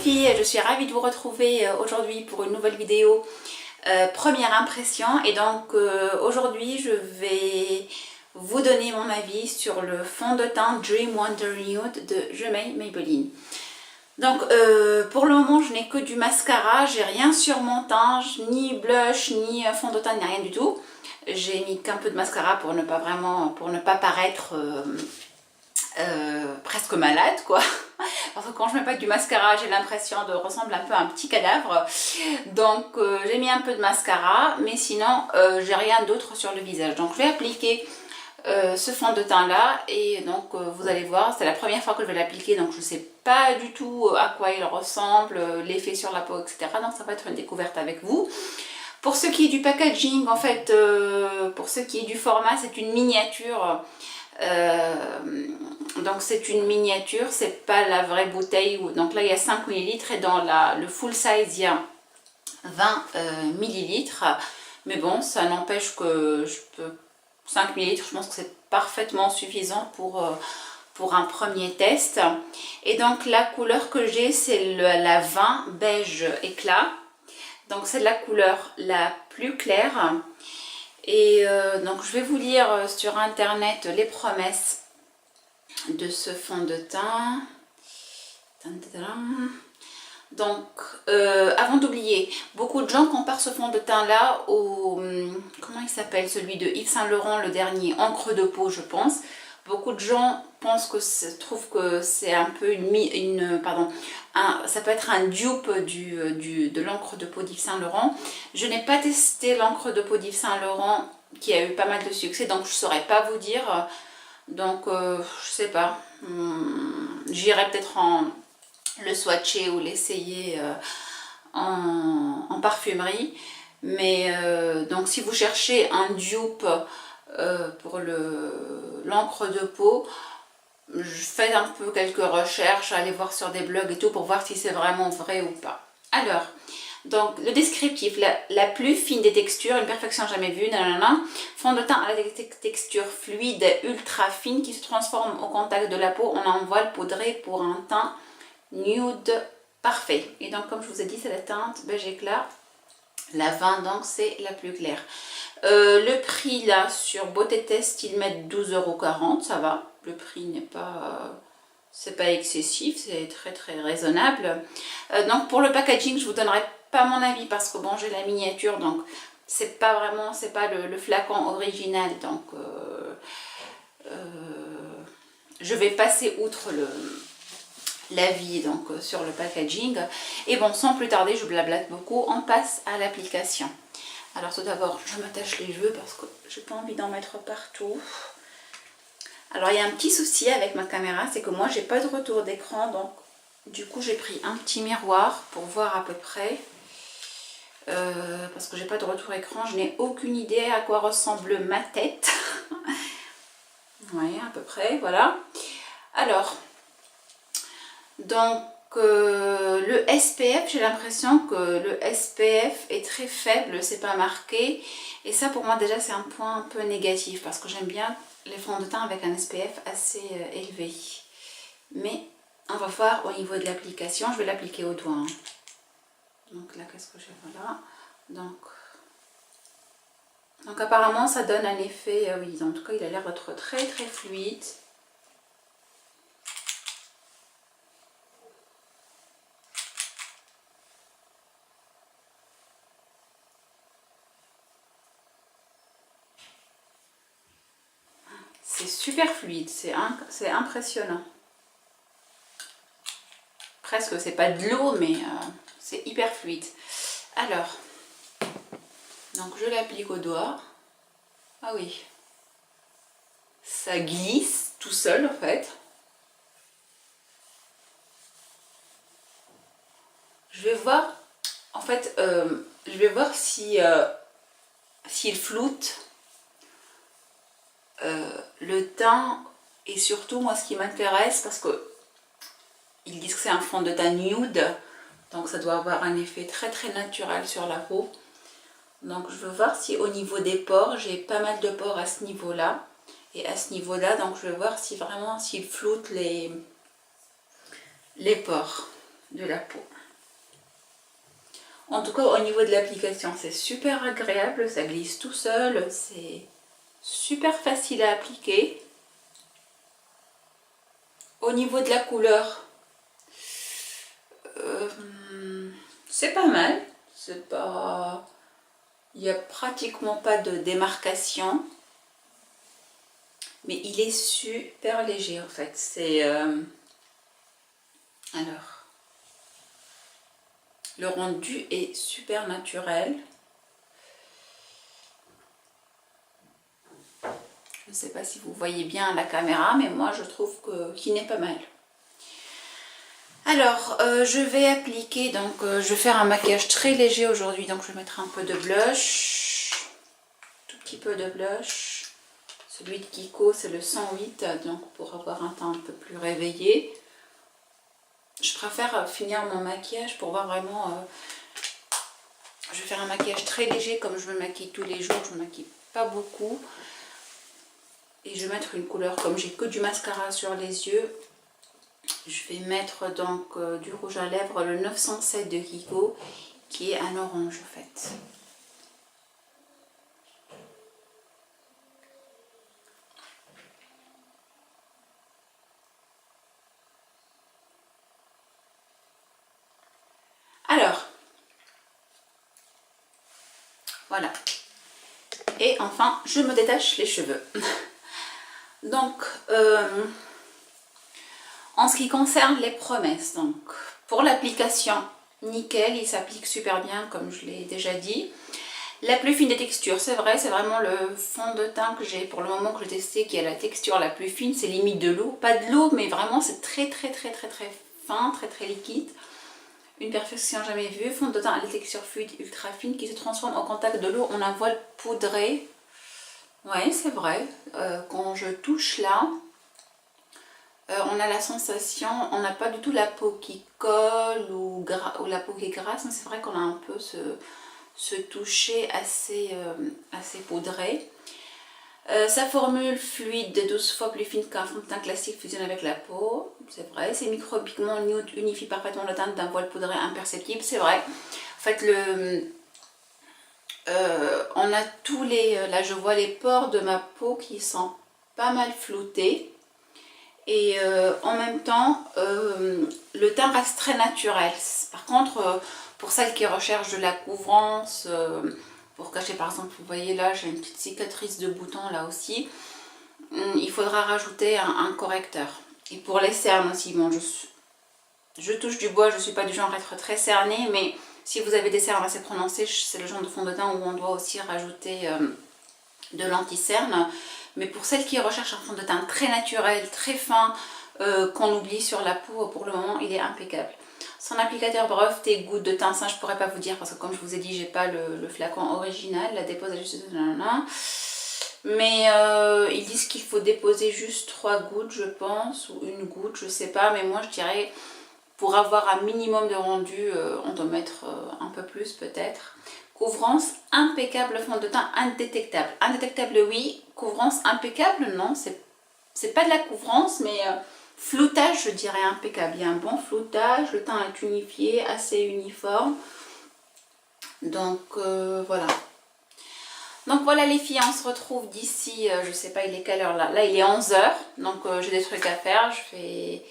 filles, je suis ravie de vous retrouver aujourd'hui pour une nouvelle vidéo première impression. Et donc aujourd'hui je vais vous donner mon avis sur le fond de teint Dream Wonder Nude de Jumei Maybelline. Donc pour le moment je n'ai que du mascara, j'ai rien sur mon teint, ni blush, ni fond de teint, ni rien du tout. J'ai mis qu'un peu de mascara pour ne pas paraître presque malade quoi. Parce que quand je mets pas du mascara j'ai l'impression de ressembler un peu à un petit cadavre. Donc j'ai mis un peu de mascara, mais sinon j'ai rien d'autre sur le visage. Donc je vais appliquer ce fond de teint là et donc vous allez voir, c'est la première fois que je vais l'appliquer, donc je ne sais pas du tout à quoi il ressemble, l'effet sur la peau, etc. Donc ça va être une découverte avec vous. Pour ce qui est du packaging, en fait, pour ce qui est du format, c'est une miniature. Donc c'est une miniature, c'est pas la vraie bouteille. Donc là il y a 5 ml et dans le full size il y a 20 ml. Mais bon, ça n'empêche que 5 ml, je pense que c'est parfaitement suffisant pour un premier test. Et donc la couleur que j'ai, c'est la 20 beige éclat. Donc c'est la couleur la plus claire. Et donc je vais vous lire sur internet les promesses de ce fond de teint. Donc avant d'oublier, beaucoup de gens comparent ce fond de teint là au, comment il s'appelle, celui de Yves Saint Laurent, le dernier, encre de peau je pense. Beaucoup de gens pensent que trouvent que c'est un peu ça peut être un dupe de l'encre de peau d'Yves Saint Laurent. Je n'ai pas testé l'encre de peau d'Yves Saint Laurent qui a eu pas mal de succès, donc je ne saurais pas vous dire. Donc je sais pas, j'irai peut-être le swatcher ou l'essayer en parfumerie. Mais donc si vous cherchez un dupe pour l'encre de peau, faites un peu quelques recherches, allez voir sur des blogs et tout pour voir si c'est vraiment vrai ou pas. Alors, donc le descriptif, la plus fine des textures, une perfection jamais vue, nanana. Fond de teint à la texture fluide, ultra fine qui se transforme au contact de la peau en un voile poudré pour un teint nude parfait. Et donc comme je vous ai dit, c'est la teinte beige éclat. La 20 donc c'est la plus claire. Le prix là sur Beauté Test ils mettent 12,40 €, ça va. Le prix n'est pas, c'est pas excessif, c'est très très raisonnable. Donc pour le packaging je vous donnerai pas mon avis parce que bon j'ai la miniature, donc c'est pas vraiment, c'est pas le flacon original, donc je vais passer outre l'avis donc sur le packaging. Et bon, sans plus tarder, je blablate beaucoup, on passe à l'application. Alors tout d'abord je m'attache les cheveux parce que j'ai pas envie d'en mettre partout. Alors il y a un petit souci avec ma caméra, c'est que moi j'ai pas de retour d'écran, donc du coup j'ai pris un petit miroir pour voir à peu près, parce que j'ai pas de retour écran, je n'ai aucune idée à quoi ressemble ma tête. Oui, à peu près, voilà. Alors donc le SPF, j'ai l'impression que le SPF est très faible, c'est pas marqué, et ça pour moi déjà c'est un point un peu négatif parce que j'aime bien les fonds de teint avec un SPF assez élevé. Mais on va voir au niveau de l'application, je vais l'appliquer au doigt. Donc là qu'est-ce que j'ai, voilà. Donc apparemment ça donne un effet, oui en tout cas il a l'air d'être très très fluide. C'est super fluide, c'est impressionnant. Presque, c'est pas de l'eau, mais c'est hyper fluide. Alors, donc je l'applique au doigt. Ah oui, ça glisse tout seul en fait. Je vais voir, en fait, je vais voir si s'il floute le teint, et surtout moi ce qui m'intéresse, parce que ils disent que c'est un fond de teint nude, donc ça doit avoir un effet très très naturel sur la peau. Donc je veux voir si au niveau des pores, j'ai pas mal de pores à ce niveau là et à ce niveau là, donc je vais voir si vraiment s'il floute les pores de la peau. En tout cas, au niveau de l'application, c'est super agréable, ça glisse tout seul, c'est super facile à appliquer. Au niveau de la couleur, c'est pas mal, c'est pas... Il n'y a pratiquement pas de démarcation, mais il est super léger en fait. C'est... Alors, le rendu est super naturel. Je ne sais pas si vous voyez bien la caméra, mais moi je trouve qu'il n'est pas mal. Alors, je vais appliquer, donc je vais faire un maquillage très léger aujourd'hui, donc je vais mettre un peu de blush, tout petit peu de blush. Celui de Kiko, c'est le 108, donc pour avoir un teint un peu plus réveillé. Je préfère finir mon maquillage pour voir vraiment... je vais faire un maquillage très léger, comme je me maquille tous les jours, je ne me maquille pas beaucoup. Et je vais mettre une couleur, comme j'ai que du mascara sur les yeux, je vais mettre donc du rouge à lèvres, le 907 de Kiko, qui est un orange en fait. Alors, voilà. Et enfin, je me détache les cheveux. Donc, en ce qui concerne les promesses, donc pour l'application, nickel, il s'applique super bien comme je l'ai déjà dit. La plus fine des textures, c'est vrai, c'est vraiment le fond de teint que j'ai pour le moment que j'ai testé qui a la texture la plus fine, c'est limite de l'eau, pas de l'eau mais vraiment c'est très fin, très liquide. Une perfection jamais vue, fond de teint à la texture fluide ultra fine qui se transforme au contact de l'eau en un voile poudré. Ouais, c'est vrai, quand je touche là, on a la sensation, on n'a pas du tout la peau qui colle ou la peau qui est grasse, mais c'est vrai qu'on a un peu ce toucher assez poudré. Sa formule fluide de 12 fois plus fine qu'un fond de teint classique fusionne avec la peau, c'est vrai. Ses micro-pigments nude unifient parfaitement le teint d'un voile poudré imperceptible, c'est vrai. En fait, on a tous les... Là, je vois les pores de ma peau qui sont pas mal floutés. Et en même temps, le teint reste très naturel. Par contre, pour celles qui recherchent de la couvrance, pour cacher par exemple, vous voyez là, j'ai une petite cicatrice de bouton là aussi, il faudra rajouter un correcteur. Et pour les cernes aussi, bon, je touche du bois, je ne suis pas du genre à être très cernée, mais si vous avez des cernes assez prononcées, c'est le genre de fond de teint où on doit aussi rajouter de l'anti-cerne. Mais pour celles qui recherchent un fond de teint très naturel, très fin, qu'on oublie sur la peau, pour le moment, il est impeccable. Son applicateur breveté goutte de teint, ça je pourrais pas vous dire parce que comme je vous ai dit, j'ai pas le flacon original, la dépose à juste... Mais ils disent qu'il faut déposer juste 3 gouttes, je pense, ou une goutte, je sais pas. Mais moi je dirais, pour avoir un minimum de rendu, on doit mettre un peu plus peut-être. Couvrance impeccable, fond de teint indétectable. Indétectable oui, couvrance impeccable non, c'est pas de la couvrance mais floutage je dirais impeccable. Il y a un bon floutage, le teint est unifié, assez uniforme. Donc voilà. Donc voilà les filles, on se retrouve d'ici, je sais pas il est quelle heure là, là il est 11 h, donc j'ai des trucs à faire, je vais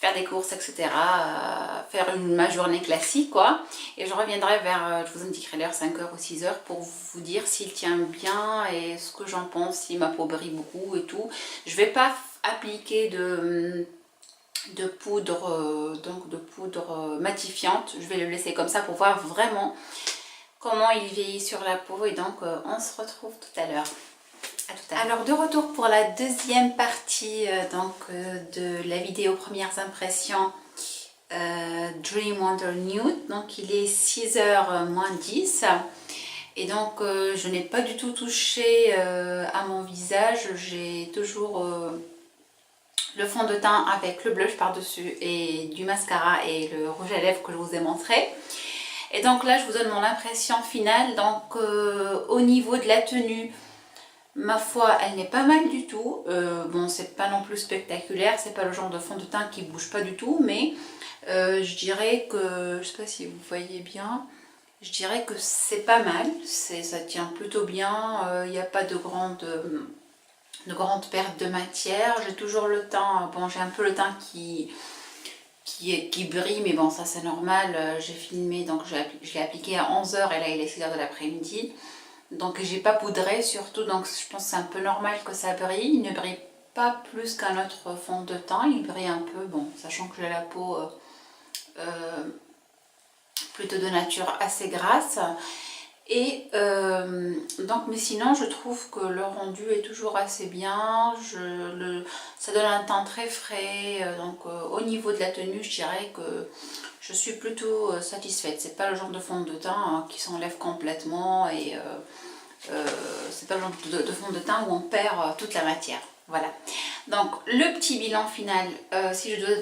faire des courses, etc. Faire ma journée classique, quoi. Et je reviendrai vers, je vous indiquerai l'heure, 5 h ou 6 h, pour vous dire s'il tient bien et ce que j'en pense, si ma peau brille beaucoup et tout. Je vais pas appliquer de poudre, matifiante. Je vais le laisser comme ça pour voir vraiment comment il vieillit sur la peau. Et donc, on se retrouve tout à l'heure. Alors de retour pour la deuxième partie de la vidéo premières impressions Dream Wonder Nude. Donc il est 6 h moins 10 et donc je n'ai pas du tout touché à mon visage. J'ai toujours le fond de teint avec le blush par dessus et du mascara et le rouge à lèvres que je vous ai montré. Et donc là je vous donne mon impression finale. Donc au niveau de la tenue, ma foi, elle n'est pas mal du tout. Bon, c'est pas non plus spectaculaire, c'est pas le genre de fond de teint qui bouge pas du tout, mais je dirais que, je sais pas si vous voyez bien, je dirais que c'est pas mal, ça tient plutôt bien, il n'y a pas de grande perte de matière. J'ai toujours le teint, bon j'ai un peu le teint qui brille, mais bon ça c'est normal. J'ai filmé, donc je l'ai appliqué à 11 h et là il est 6 h de l'après-midi. Donc j'ai pas poudré surtout, donc je pense que c'est un peu normal que ça brille. Il ne brille pas plus qu'un autre fond de teint, il brille un peu, bon, sachant que j'ai la peau plutôt de nature assez grasse. Et donc, mais sinon je trouve que le rendu est toujours assez bien, ça donne un teint très frais, donc au niveau de la tenue je dirais que je suis plutôt satisfaite. C'est pas le genre de fond de teint qui s'enlève complètement et c'est pas le genre de fond de teint où on perd toute la matière. Voilà, donc le petit bilan final, si je dois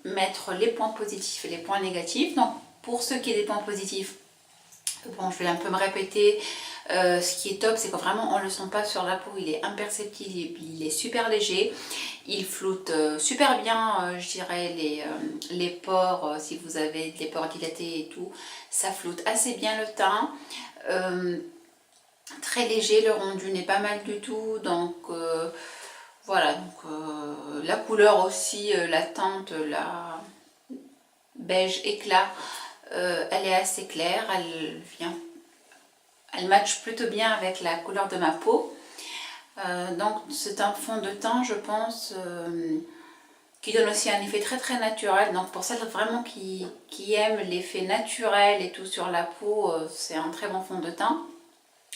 mettre les points positifs et les points négatifs. Donc pour ce qui est des points positifs, bon, je vais un peu me répéter, ce qui est top, c'est que vraiment on ne le sent pas sur la peau, il est imperceptible, il est super léger, il floute super bien, je dirais, les pores, si vous avez des pores dilatés et tout, ça floute assez bien le teint, très léger, le rendu n'est pas mal du tout, donc voilà, donc la couleur aussi, la teinte, la beige éclat, elle est assez claire, elle matche plutôt bien avec la couleur de ma peau. Donc c'est un fond de teint, je pense, qui donne aussi un effet très naturel. Donc pour celles vraiment qui aiment l'effet naturel et tout sur la peau, c'est un très bon fond de teint.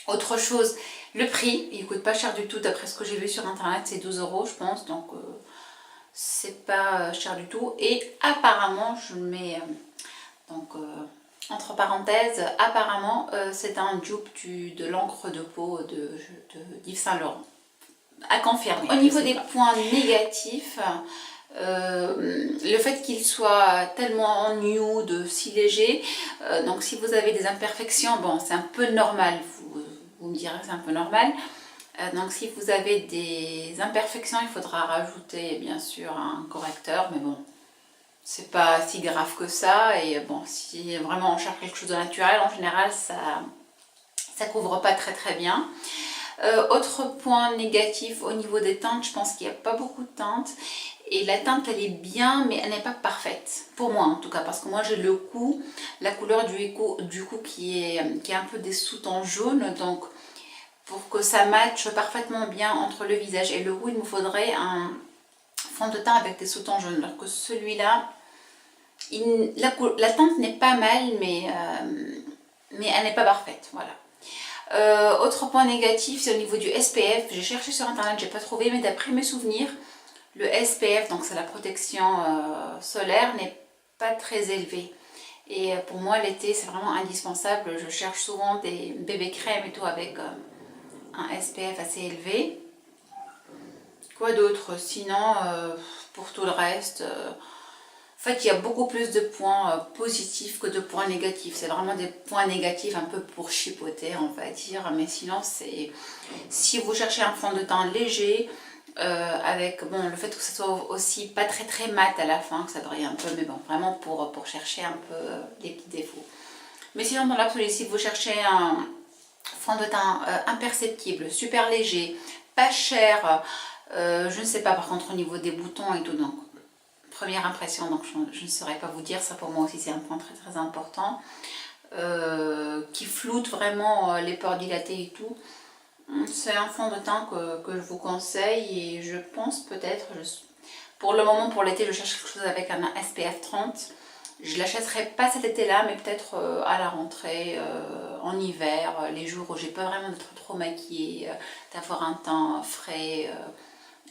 Autre chose, le prix, il coûte pas cher du tout, d'après ce que j'ai vu sur internet, c'est 12 € je pense, donc c'est pas cher du tout. Et apparemment, je mets donc entre parenthèses, apparemment c'est un dupe de l'encre de peau d'Yves Saint Laurent, à confirmer. Au niveau des points négatifs, le fait qu'il soit tellement en nude, si léger, donc si vous avez des imperfections, bon c'est un peu normal, vous me direz c'est un peu normal. Donc si vous avez des imperfections, il faudra rajouter bien sûr un correcteur, mais bon, c'est pas si grave que ça. Et bon, si vraiment on cherche quelque chose de naturel, en général ça couvre pas très bien. Autre point négatif au niveau des teintes, je pense qu'il n'y a pas beaucoup de teintes. Et la teinte elle est bien, mais elle n'est pas parfaite. Pour moi en tout cas, parce que moi j'ai le cou, la couleur du cou qui est un peu des sous-tons jaunes. Donc pour que ça matche parfaitement bien entre le visage et le cou, il me faudrait un fond de teint avec des sous-tons jaunes. Alors que celui-là, la teinte n'est pas mal, mais elle n'est pas parfaite. Voilà. Autre point négatif, c'est au niveau du SPF. J'ai cherché sur internet, j'ai pas trouvé, mais d'après mes souvenirs, le SPF, donc c'est la protection solaire, n'est pas très élevé. Et pour moi, l'été, c'est vraiment indispensable. Je cherche souvent des bébés crèmes et tout avec un SPF assez élevé. Quoi d'autre? Sinon, pour tout le reste, en fait, il y a beaucoup plus de points positifs que de points négatifs. C'est vraiment des points négatifs un peu pour chipoter, on va dire. Mais sinon, c'est si vous cherchez un fond de teint léger, avec bon, le fait que ça soit aussi pas très mat à la fin, que ça brille un peu, mais bon, vraiment pour chercher un peu les petits défauts. Mais sinon, dans l'absolu, si vous cherchez un fond de teint imperceptible, super léger, pas cher, je ne sais pas par contre au niveau des boutons et tout, donc première impression, donc je ne saurais pas vous dire, ça pour moi aussi c'est un point très important, qui floute vraiment les pores dilatés et tout. C'est un fond de teint que je vous conseille et je pense peut-être, pour le moment pour l'été je cherche quelque chose avec un SPF 30. Je ne l'achèterai pas cet été là, mais peut-être à la rentrée, en hiver, les jours où j'ai pas vraiment d'être trop maquillée, d'avoir un teint frais,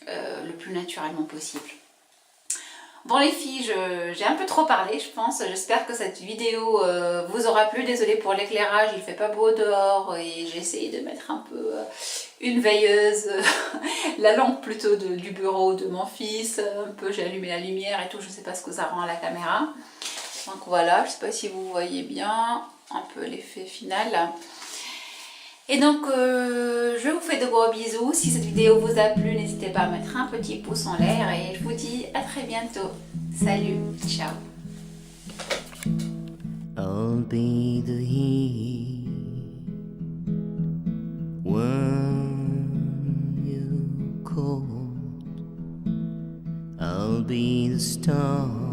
le plus naturellement possible. Bon les filles, j'ai un peu trop parlé je pense, j'espère que cette vidéo vous aura plu. Désolée pour l'éclairage, il fait pas beau dehors et j'ai essayé de mettre un peu une veilleuse, la lampe plutôt du bureau de mon fils, un peu j'ai allumé la lumière et tout, je sais pas ce que ça rend à la caméra. Donc voilà, je sais pas si vous voyez bien un peu l'effet final. Et donc je vous fais de gros bisous. Si cette vidéo vous a plu, n'hésitez pas à mettre un petit pouce en l'air et je vous dis à très bientôt. Salut, ciao. I'll be the heat when you cold. I'll be the star